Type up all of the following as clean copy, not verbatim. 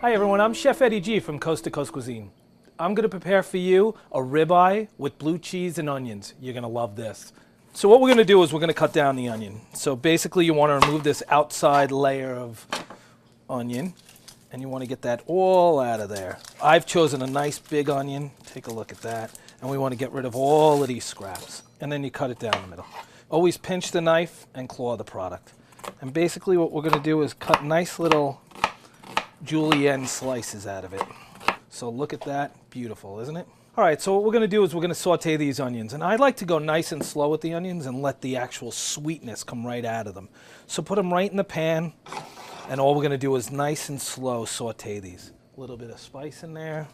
Hi everyone, I'm Chef Eddie G from Coast to Coast Cuisine. I'm going to prepare for you a ribeye with blue cheese and onions. You're going to love this. So what we're going to do is we're going to cut down the onion. So basically you want to remove this outside layer of onion and you want to get that all out of there. I've chosen a nice big onion. Take a look at that. And we want to get rid of all of these scraps. And then you cut it down the middle. Always pinch the knife and claw the product. And basically what we're going to do is cut nice little julienne slices out of it. So look at that, beautiful, isn't it? All right, so what we're gonna do is we're gonna saute these onions. And I like to go nice and slow with the onions and let the actual sweetness come right out of them. So put them right in the pan, and all we're gonna do is nice and slow saute these. A little bit of spice in there,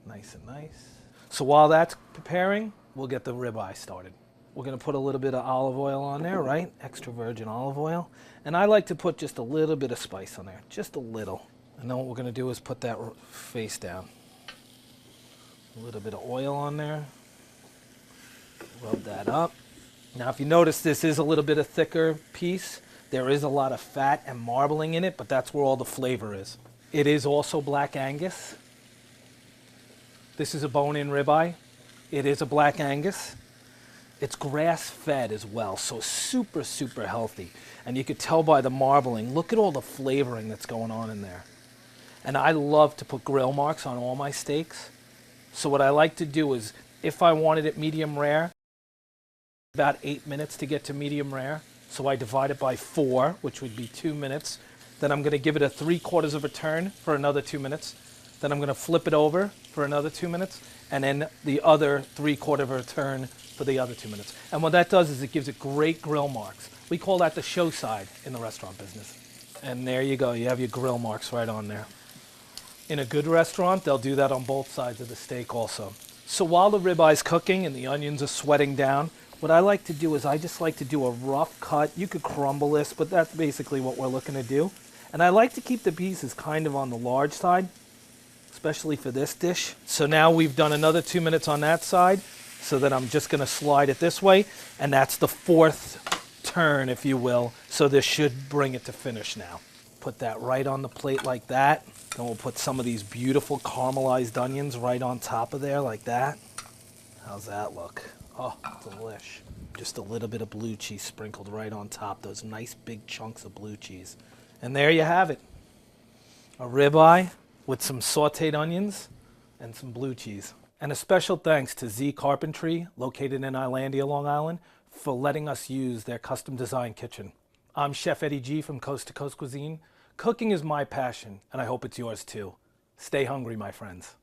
nice and nice. So while that's preparing, we'll get the ribeye started. We're gonna put a little bit of olive oil on there, right? Extra virgin olive oil. And I like to put just a little bit of spice on there, just a little. And then what we're gonna do is put that face down. A little bit of oil on there. Rub that up. Now if you notice, this is a little bit of thicker piece. There is a lot of fat and marbling in it, but that's where all the flavor is. It is also Black Angus. This is a bone-in ribeye. It is a Black Angus. It's grass-fed as well, so super, super healthy. And you could tell by the marbling, look at all the flavoring that's going on in there. And I love to put grill marks on all my steaks. So what I like to do is, if I wanted it medium rare, about 8 minutes to get to medium rare. So I divide it by 4, which would be 2 minutes. Then I'm gonna give it a 3/4 of a turn for another 2 minutes. Then I'm gonna flip it over for another 2 minutes. And then the other 3/4 of a turn for the other 2 minutes. And what that does is it gives it great grill marks. We call that the show side in the restaurant business. And there you go, you have your grill marks right on there. In a good restaurant, they'll do that on both sides of the steak also. So while the ribeye's cooking and the onions are sweating down, what I like to do is I just like to do a rough cut. You could crumble this, but that's basically what we're looking to do. And I like to keep the pieces kind of on the large side, especially for this dish. So now we've done another 2 minutes on that side, so then I'm just gonna slide it this way, and that's the 4th turn, if you will. So this should bring it to finish now. Put that right on the plate like that. Then we'll put some of these beautiful caramelized onions right on top of there like that. How's that look? Oh, delish. Just a little bit of blue cheese sprinkled right on top, those nice big chunks of blue cheese. And there you have it. A ribeye with some sauteed onions and some blue cheese. And a special thanks to Z Carpentry, located in Islandia, Long Island, for letting us use their custom design kitchen. I'm Chef Eddie G from Coast to Coast Cuisine. Cooking is my passion, and I hope it's yours too. Stay hungry, my friends.